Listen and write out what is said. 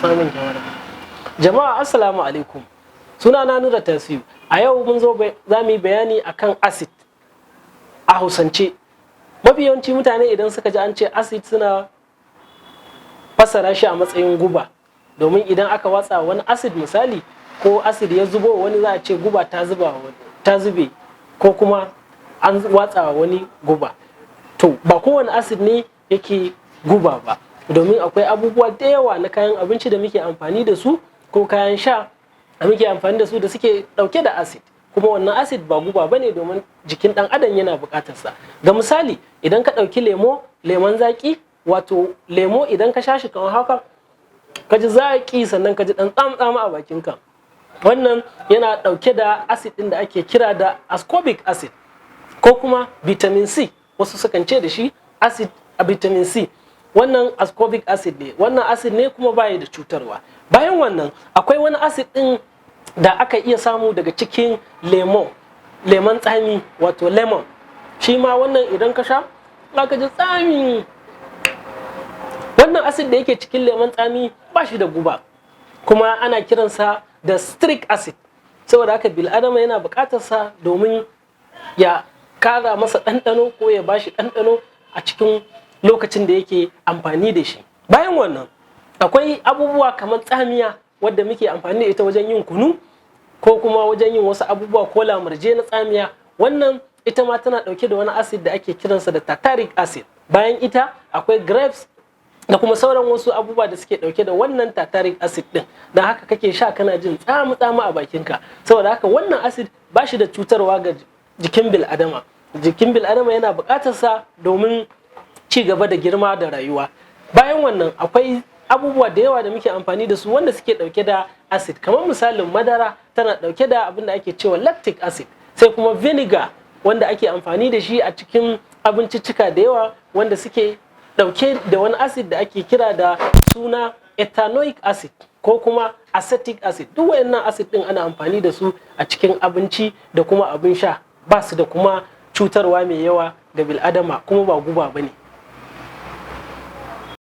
samun kyamara. Jama'a assalamu alaikum. Sunana Nura Tasiu. A yau mun zo za mu yi bayani akan acid a Hausance. Mafi yawanci mutane idan suka ji an ce acid suna fassara shi a matsayin guba. Domin idan aka watsa wani acid misali ko acid ya zubo wani za a ce guba ta zube ko kuma an watsa wani guba. To ba kowane acid ne yake guba ba. Domin akwai abubuwa da yawa na kayan abinci da muke amfani da su ko kayan sha da muke amfani da su da suke dauke da acid, kuma wannan acid ba guba bane domin jikin dan adam yana bukatar sa. Ga misali idan ka dauki lemon zaki, wato lemo idan ka sha shi kamar haka ka ji zaki sannan ka ji dan tsamtsama a bakin ka, wannan yana dauke da acid din da ake kira da ascorbic acid ko kuma vitamin C, wasu sukan ce da shi acid a vitamin C. Wannan ascorbic acid ne, wannan acid ne kuma baya da cutarwa. Bayan wannan akwai wani acid din da aka iya samu daga cikin lemon tsami, wato lemon. Shi ma wannan idan ka sha aka ji tsami. Wannan acid da yake cikin lemon tsami ba shi da guba, kuma ana kiransa da citric acid. Saboda haka bil'adama yana buƙatar sa domin ya kara masa ɗanɗano ko ya bashi ɗanɗano a cikin lokacin da yake amfani da shi. Bayan wannan akwai abubuwa kamar tsamiya wadda muke amfani da ita wajen yin kunu ko kuma wajen yin wasu abubuwa ko lamurje na tsamiya. Wannan ita ma tana dauke da wani acid da ake kiransa da tartaric acid. Bayan ita akwai grapes da kuma sauran wasu abubuwa da suke dauke da wannan tartaric acid din, dan haka kake sha kana jin tsamu a bakinka. Saboda haka wannan acid ba shi da cutarwa ga jikin bil'adama. Jikin bil'adama yana buƙatar sa domin ci gaba da girma da rayuwa. Bayan wannan akwai abubuwa da yawa da muke amfani da su wanda suke dauke da acid, kamar misalin madara tana dauke da abin da ake cewa lactic acid, sai kuma vinegar wanda ake amfani da shi a cikin abinciccika da yawa wanda suke dauke da wani acid da ake kira da suna ethanoic acid ko kuma acetic acid. Duk wayannan acid din ana amfani da su a cikin abinci da kuma abin sha, ba su da kuma cutarwa mai yawa ga bil'adama kuma ba guba bane.